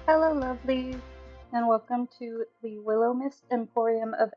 Hello, lovelies, and welcome to the Willowmist Emporium of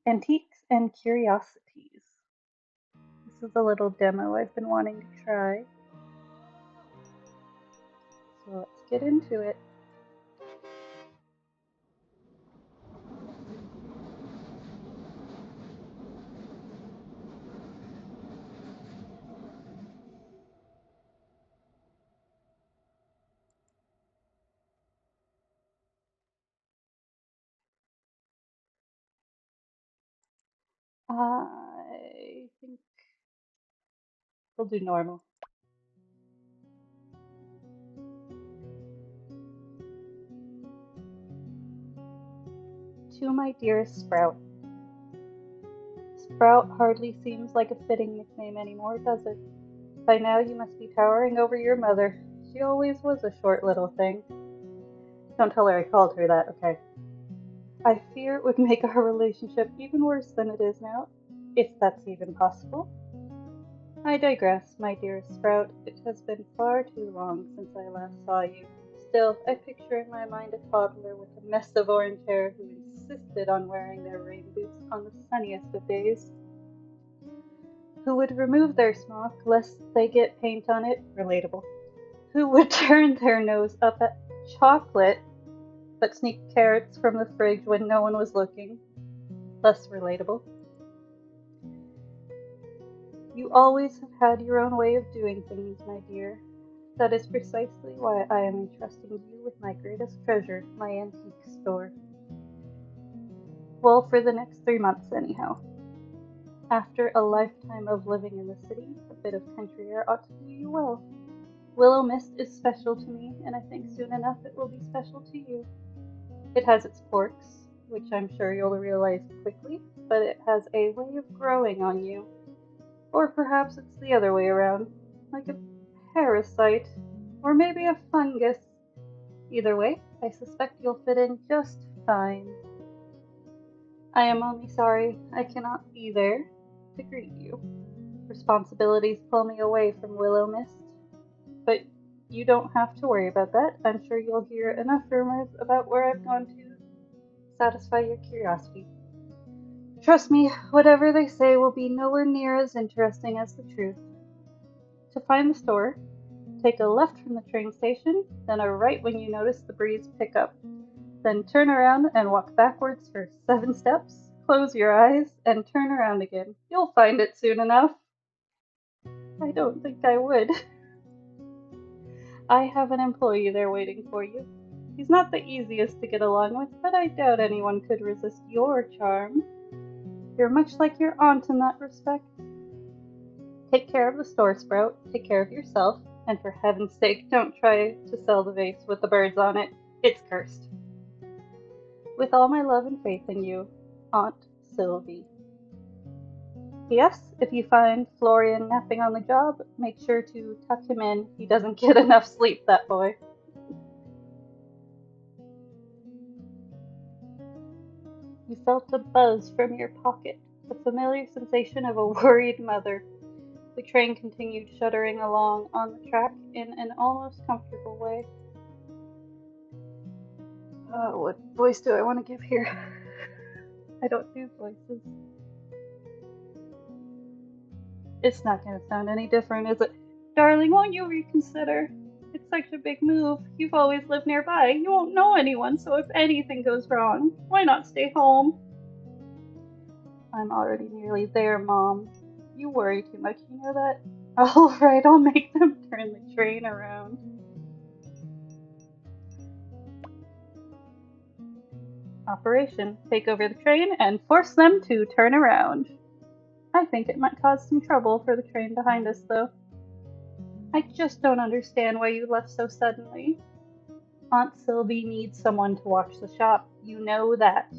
Antiques and Curiosities. This is a little demo I've been wanting to try, so let's get into it. I think we'll do normal. To my dearest Sprout. Sprout hardly seems like a fitting nickname anymore, does it? By now you must be towering over your mother. She always was a short little thing. Don't tell her I called her that, okay? I fear it would make our relationship even worse than it is now, if that's even possible. I digress, my dearest Sprout. It has been far too long since I last saw you. Still, I picture in my mind a toddler with a mess of orange hair who insisted on wearing their rain boots on the sunniest of days, who would remove their smock lest they get paint on it, relatable, who would turn their nose up at chocolate but sneak carrots from the fridge when no one was looking, less relatable. You always have had your own way of doing things, my dear. That is precisely why I am entrusting you with my greatest treasure, my antique store. Well, for the next 3 months, anyhow. After a lifetime of living in the city, a bit of country air ought to do you well. Willowmist is special to me, and I think soon enough it will be special to you. It has its quirks, which I'm sure you'll realize quickly, but it has a way of growing on you. Or perhaps it's the other way around, like a parasite, or maybe a fungus. Either way, I suspect you'll fit in just fine. I am only sorry I cannot be there to greet you. Responsibilities pull me away from Willowmist, but you don't have to worry about that. I'm sure you'll hear enough rumors about where I've gone to satisfy your curiosity. Trust me, whatever they say will be nowhere near as interesting as the truth. To find the store, take a left from the train station, then a right when you notice the breeze pick up. Then turn around and walk backwards for 7 steps, close your eyes, and turn around again. You'll find it soon enough. I don't think I would. I have an employee there waiting for you. He's not the easiest to get along with, but I doubt anyone could resist your charm. You're much like your aunt in that respect. Take care of the store, Sprout. Take care of yourself. And for heaven's sake, don't try to sell the vase with the birds on it. It's cursed. With all my love and faith in you, Aunt Sylvie. P.S. If you find Florian napping on the job, make sure to tuck him in. He doesn't get enough sleep, that boy. You felt a buzz from your pocket, the familiar sensation of a worried mother. The train continued shuddering along on the track in an almost comfortable way. Oh, what voice do I want to give here? I don't do voices. It's not going to sound any different, is it? Darling, won't you reconsider? It's such a big move. You've always lived nearby. You won't know anyone, so if anything goes wrong, why not stay home? I'm already nearly there, Mom. You worry too much, you know that? Alright, I'll make them turn the train around. Operation: take over the train and force them to turn around. I think it might cause some trouble for the train behind us, though. I just don't understand why you left so suddenly. Aunt Sylvie needs someone to watch the shop. You know that.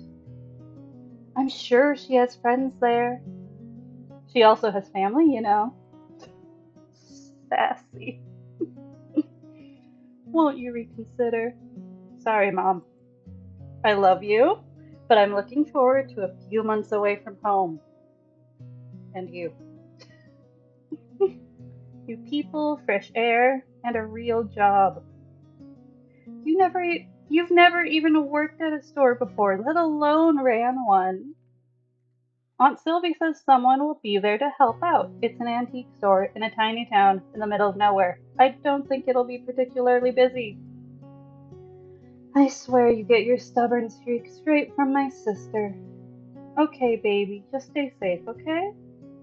I'm sure she has friends there. She also has family, you know. Sassy. Won't you reconsider? Sorry, Mom. I love you, but I'm looking forward to a few months away from home. And you. You people, fresh air, and a real job. You've never even worked at a store before, let alone ran one. Aunt Sylvie says someone will be there to help out. It's an antique store in a tiny town in the middle of nowhere. I don't think it'll be particularly busy. I swear you get your stubborn streak straight from my sister. Okay, baby, just stay safe, okay?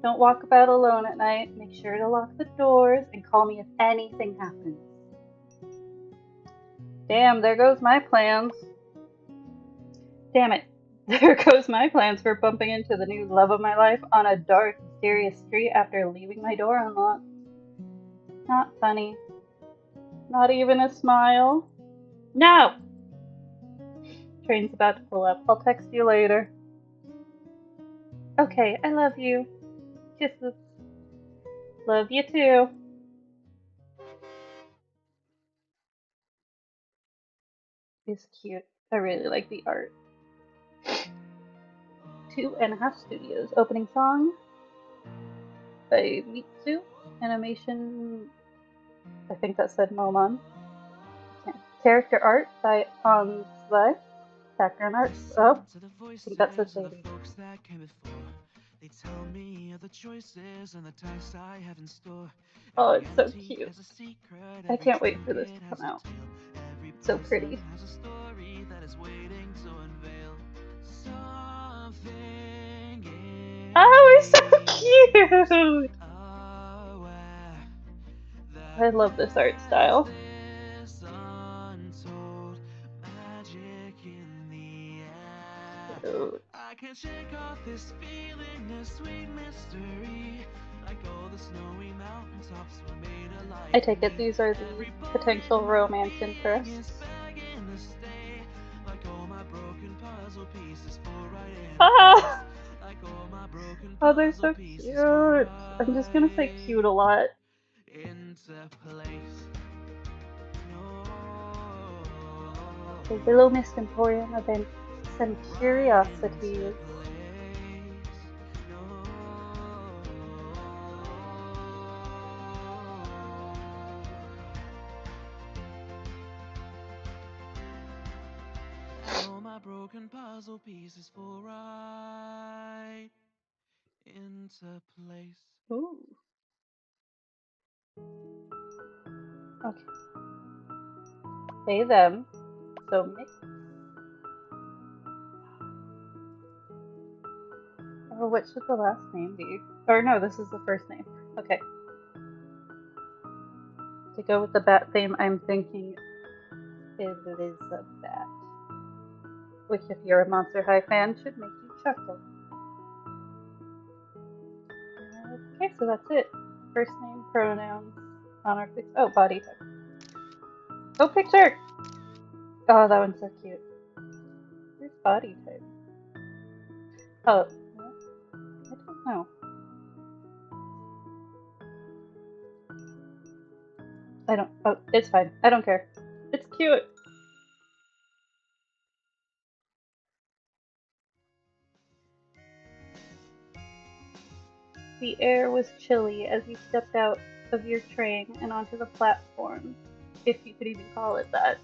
Don't walk about alone at night. Make sure to lock the doors and call me if anything happens. Damn, there goes my plans. Damn it. There goes my plans for bumping into the new love of my life on a dark, mysterious street after leaving my door unlocked. Not funny. Not even a smile. No! Train's about to pull up. I'll text you later. Okay, I love you. Kisses. Love you too. It's cute. I really like the art. 2.5 Studios. Opening song by Mitsu. Animation, I think that said Momon. Character art by Onsley. Background art. Oh, I think that says Sadie. They tell me of the choices and the tasks I have in store. Oh, it's so cute. I can't wait for this to come out. It's so pretty. Oh, it's so cute! I love this art style. Cute. I can't shake off this feeling of sweet mystery. Like all the snowy mountaintops were made alive. I take it these are the potential romance interests. Ah! Oh, they're so cute. I'm just gonna say cute a lot. The Willowmist Emporium event. Some Curiosities. All my broken puzzle pieces fall right into place. Ooh. Okay. They, them. So mix. Oh, what should the last name be? Or no, this is the first name. Okay. To go with the bat theme, I'm thinking Elizabeth. Which, if you're a Monster High fan, should make you chuckle. Okay, so that's it. First name, pronouns, honor, fix. Oh, body type. Oh, picture! Oh, that one's so cute. Where's body type? Oh, I don't know. Oh, it's fine. I don't care. It's cute. The air was chilly as you stepped out of your train and onto the platform, if you could even call it that.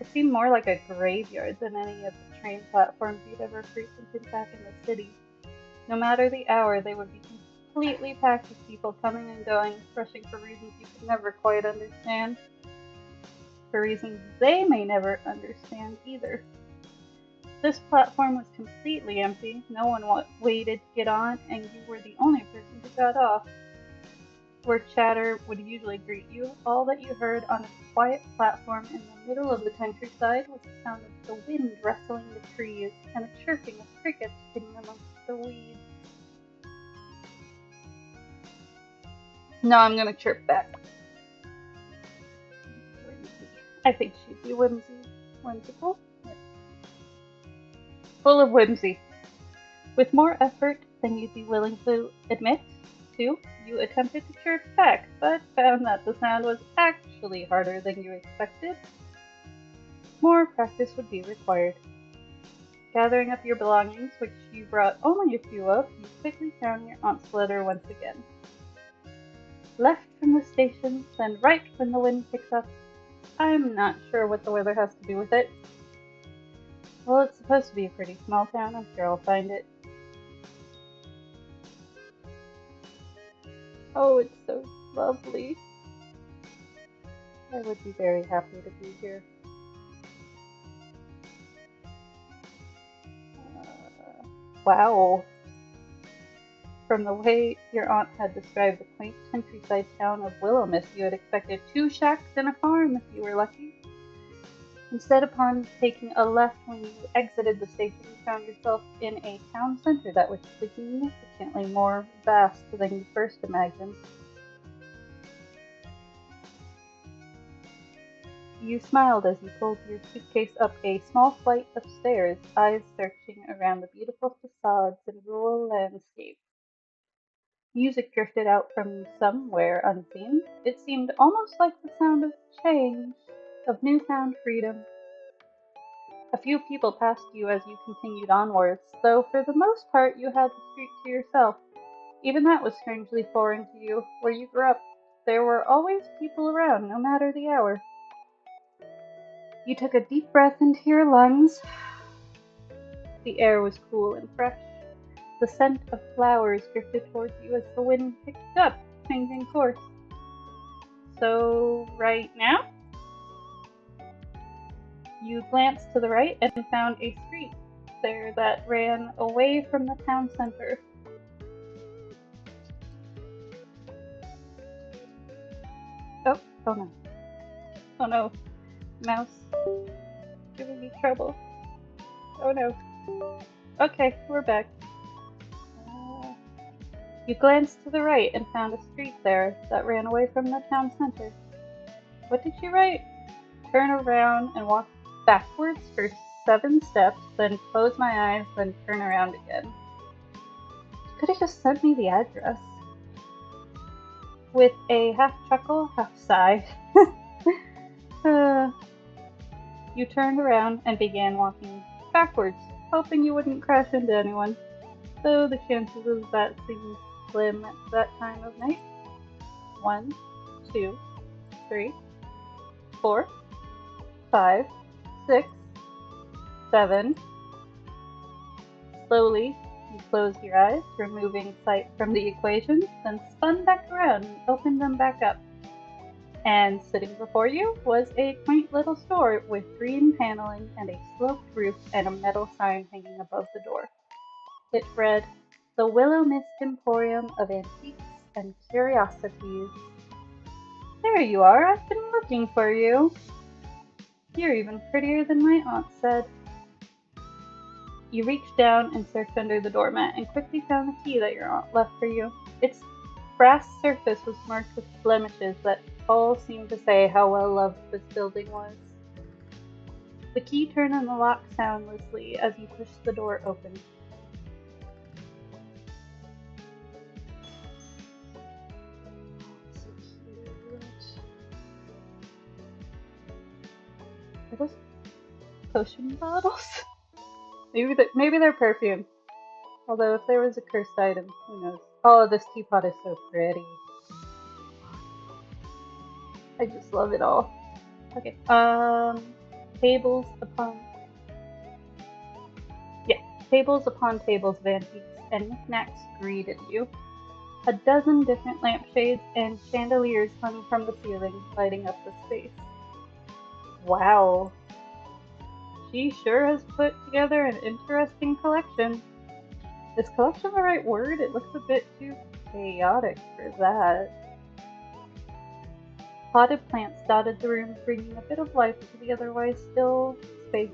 It seemed more like a graveyard than any of the train platforms you'd ever frequented back in the city. No matter the hour, they would be completely packed with people coming and going, rushing for reasons you could never quite understand. For reasons they may never understand either. This platform was completely empty. No one waited to get on, and you were the only person who got off. Where chatter would usually greet you, all that you heard on this quiet platform in the middle of the countryside was the sound of the wind rustling the trees and the chirping of crickets singing amongst the weeds. No, I'm gonna chirp back. I think she'd be whimsical. Full of whimsy. With more effort than you'd be willing to admit to, you attempted to chirp back, but found that the sound was actually harder than you expected. More practice would be required. Gathering up your belongings, which you brought only a few of, you quickly found your aunt's letter once again. Left from the station, then right when the wind picks up. I'm not sure what the weather has to do with it. Well, it's supposed to be a pretty small town. I'm sure I'll find it. Oh, it's so lovely. I would be very happy to be here. Wow. From the way your aunt had described the quaint countryside town of Willowmist, you had expected 2 shacks and a farm if you were lucky. Instead, upon taking a left when you exited the station, you found yourself in a town center that was significantly more vast than you first imagined. You smiled as you pulled your suitcase up a small flight of stairs, eyes searching around the beautiful facades and rural landscape. Music drifted out from somewhere unseen. It seemed almost like the sound of change, of newfound freedom. A few people passed you as you continued onwards, though for the most part you had the street to yourself. Even that was strangely foreign to you. Where you grew up, there were always people around, no matter the hour. You took a deep breath into your lungs. The air was cool and fresh. The scent of flowers drifted towards you as the wind picked up, changing course. So, right now? You glanced to the right and found a street there that ran away from the town center. Oh no. Oh no. Mouse. Giving me trouble. Oh no. Okay, we're back. You glanced to the right and found a street there that ran away from the town center. What did you write? Turn around and walk backwards for 7 steps, then close my eyes, then turn around again. You could have just sent me the address. With a half chuckle, half sigh, you turned around and began walking backwards, hoping you wouldn't crash into anyone, though the chances of that seemed slim at that time of night. 1, 2, 3, 4, 5, 6, 7. Slowly, you closed your eyes, removing sight from the equations, then spun back around and opened them back up. And sitting before you was a quaint little store with green paneling and a sloped roof and a metal sign hanging above the door. It read, "The Willowmist Emporium of Antiques and Curiosities." There you are, I've been looking for you. You're even prettier than my aunt said. You reached down and searched under the doormat and quickly found the key that your aunt left for you. Its brass surface was marked with blemishes that all seemed to say how well loved this building was. The key turned in the lock soundlessly as you pushed the door open. So cute. Are those potion bottles? Maybe they're perfume. Although if there was a cursed item, who knows? Oh, this teapot is so pretty. I just love it all. Okay. Tables upon tables upon tables of antiques and knickknacks greeted you. A dozen different lampshades and chandeliers hung from the ceiling, lighting up the space. Wow. She sure has put together an interesting collection. Is collection the right word? It looks a bit too chaotic for that. Potted plants dotted the room, bringing a bit of life to the otherwise still space.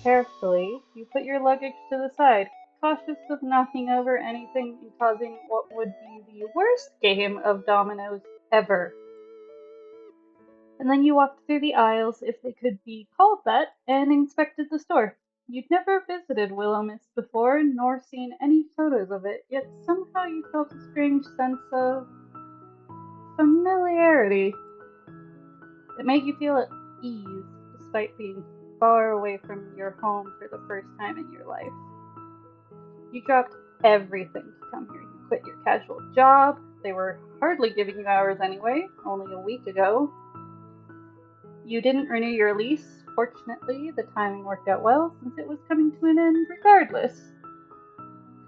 Carefully, you put your luggage to the side, cautious of knocking over anything and causing what would be the worst game of dominoes ever. And then you walked through the aisles, if they could be called that, and inspected the store. You'd never visited Willowmist before, nor seen any photos of it, yet somehow you felt a strange sense of familiarity. It made you feel at ease, despite being far away from your home for the first time in your life. You dropped everything to come here. You quit your casual job. They were hardly giving you hours anyway, only a week ago. You didn't renew your lease. Fortunately, the timing worked out well since it was coming to an end regardless.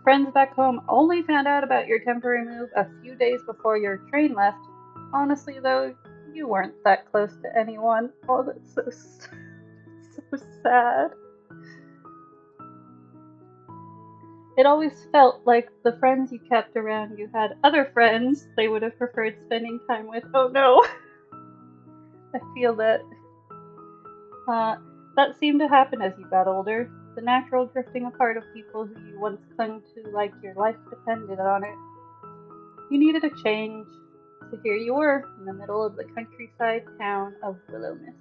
Friends back home only found out about your temporary move a few days before your train left. Honestly, though, you weren't that close to anyone. Oh, that's so sad. It always felt like the friends you kept around you had other friends they would have preferred spending time with. Oh no, I feel that. That seemed to happen as you got older. The natural drifting apart of people who you once clung to like your life depended on it. You needed a change, so here you were, in the middle of the countryside town of Willowmist,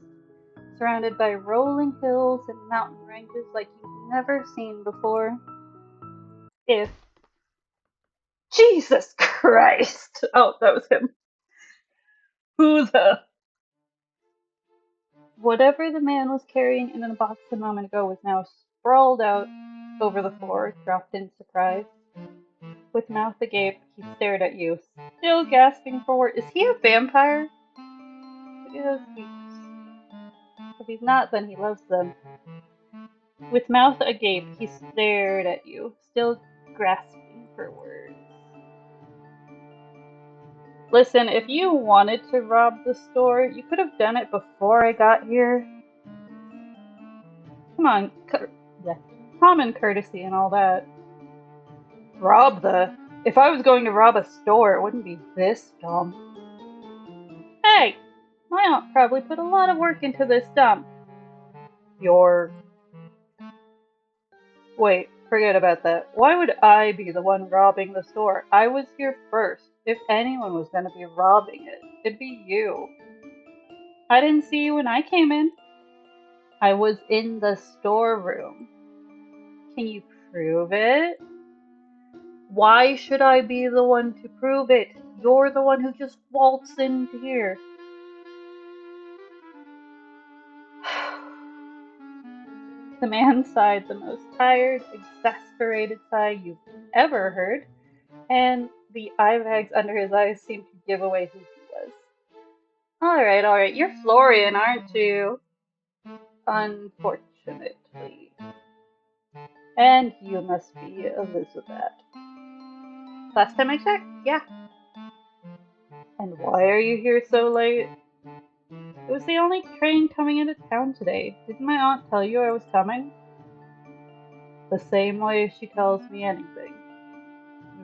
surrounded by rolling hills and mountain ranges like you've never seen before. If Jesus Christ! Oh, that was him. Who the? Whatever the man was carrying in a box a moment ago was now sprawled out over the floor, dropped in surprise. With mouth agape, he stared at you, still gasping for words. Is he a vampire? Because if he's not, then he loves them. With mouth agape, he stared at you, still grasping for words. Listen, if you wanted to rob the store, you could have done it before I got here. Come on, common courtesy and all that. Rob the... If I was going to rob a store, it wouldn't be this dumb. Hey! My aunt probably put a lot of work into this dump. Wait, forget about that. Why would I be the one robbing the store? I was here first. If anyone was going to be robbing it, it'd be you. I didn't see you when I came in. I was in the storeroom. Can you prove it? Why should I be the one to prove it? You're the one who just waltzed in here. The man sighed the most tired, exasperated sigh you've ever heard, and the eye bags under his eyes seemed to give away who he was. Alright, you're Florian, aren't you? Unfortunately. And you must be Elizabeth. Last time I checked, yeah. And why are you here so late? It was the only train coming into town today. Didn't my aunt tell you I was coming? The same way she tells me anything.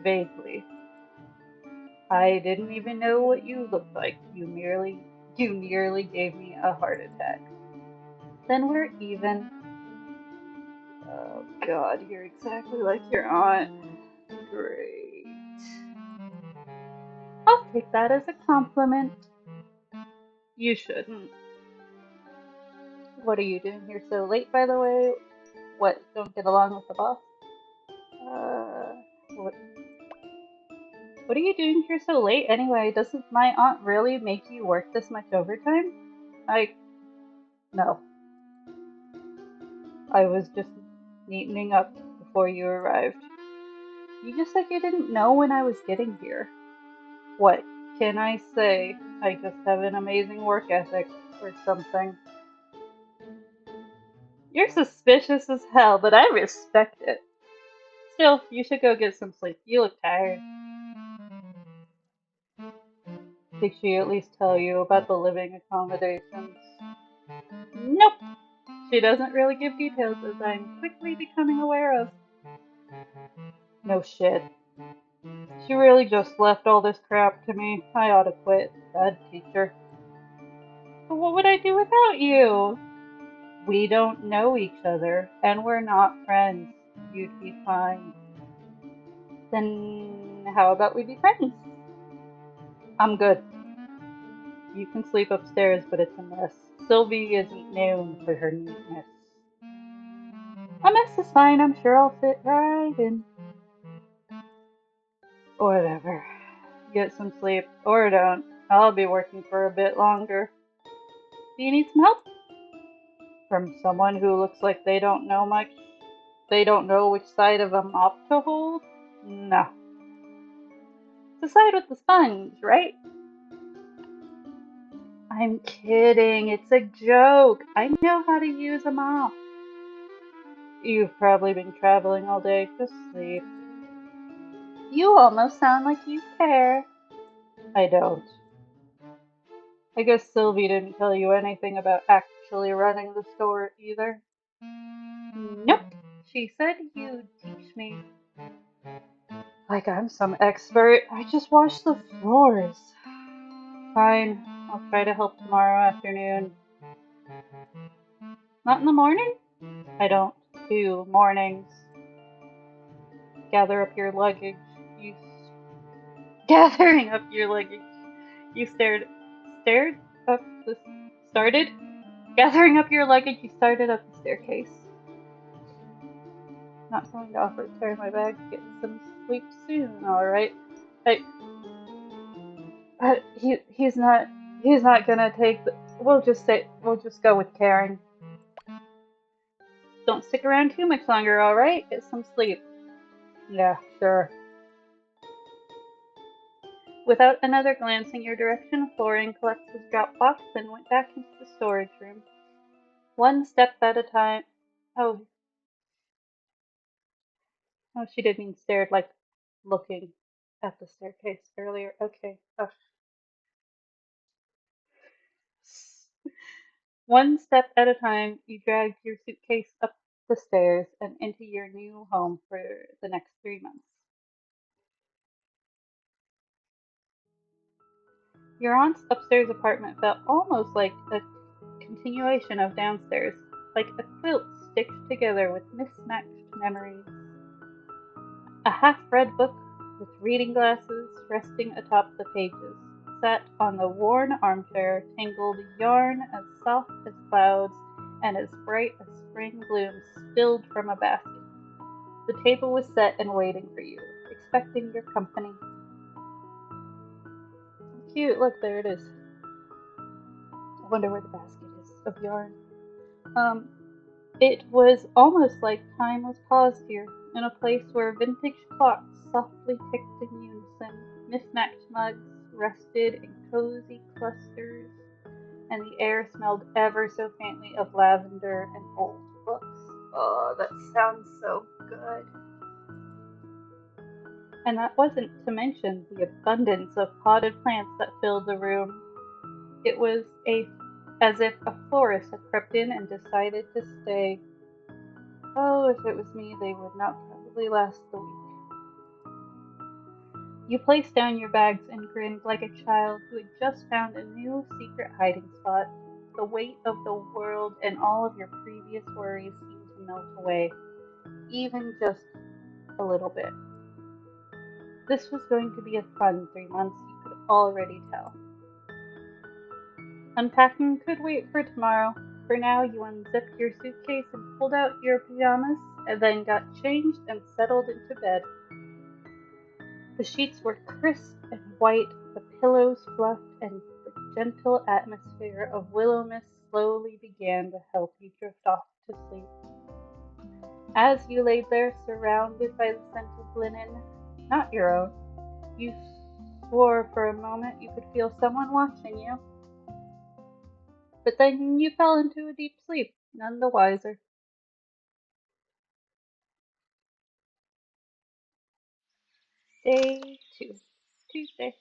Vaguely. I didn't even know what you looked like. You nearly gave me a heart attack. Then we're even. Oh God, you're exactly like your aunt. Great. I'll take that as a compliment. You shouldn't. What are you doing here so late, by the way? What, don't get along with the boss? What are you doing here so late anyway? Doesn't my aunt really make you work this much overtime? No. I was just neatening up before you arrived. You just said you didn't know when I was getting here. What can I say? I just have an amazing work ethic or something. You're suspicious as hell, but I respect it. Still, you should go get some sleep. You look tired. Did she at least tell you about the living accommodations? Nope. She doesn't really give details, as I'm quickly becoming aware of. No shit. She really just left all this crap to me. I ought to quit. Bad teacher. But what would I do without you? We don't know each other, and we're not friends. You'd be fine. Then how about we be friends? I'm good. You can sleep upstairs, but it's a mess. Sylvie isn't known for her neatness. A mess is fine, I'm sure I'll fit right in. Whatever. Get some sleep, or don't. I'll be working for a bit longer. Do you need some help? From someone who looks like they don't know much? They don't know which side of a mop to hold? No. The side with the sponge, right? I'm kidding. It's a joke. I know how to use a mop. You've probably been traveling all day. Just sleep. You almost sound like you care. I don't. I guess Sylvie didn't tell you anything about actually running the store either. Nope. She said you'd teach me. Like I'm some expert. I just wash the floors. Fine. I'll try to help tomorrow afternoon. Not in the morning? I don't do mornings. Gather up your luggage. You gathering up your luggage. You stared up the started gathering up your luggage. You started up the staircase. Not going to offer to carry my bags. Getting some sleep soon. All right. I, but he's not gonna take the. We'll just go with Karen. Don't stick around too much longer. All right. Get some sleep. Yeah, sure. Without another glance in your direction, Florian collected his drop box and went back into the storage room. One step at a time. Oh, oh, she did mean stared, like looking at the staircase earlier. Okay. Ugh. One step at a time, you dragged your suitcase up the stairs and into your new home for the next 3 months. Your aunt's upstairs apartment felt almost like a continuation of downstairs, like a quilt stitched together with mismatched memories. A half-read book with reading glasses resting atop the pages sat on the worn armchair, tangled yarn as soft as clouds and as bright as spring blooms spilled from a basket. The table was set and waiting for you, expecting your company. Cute, look, there it is. I wonder where the basket is of yarn. Um, It was almost like time was paused here, in a place where vintage clocks softly ticked in unison, mismatched mugs rested in cozy clusters, and the air smelled ever so faintly of lavender and old books. Oh, that sounds so good. And that wasn't to mention the abundance of potted plants that filled the room. It was as if a florist had crept in and decided to stay. Oh, if it was me, they would not probably last the week. You placed down your bags and grinned like a child who had just found a new secret hiding spot. The weight of the world and all of your previous worries seemed to melt away, even just a little bit. This was going to be a fun 3 months, you could already tell. Unpacking could wait for tomorrow. For now, you unzipped your suitcase and pulled out your pajamas, and then got changed and settled into bed. The sheets were crisp and white, the pillows fluffed, and the gentle atmosphere of Willowmist slowly began to help you drift off to sleep. As you lay there, surrounded by the scent of linen, not your own, you swore for a moment you could feel someone watching you. But then you fell into a deep sleep, none the wiser. Day 2, Tuesday.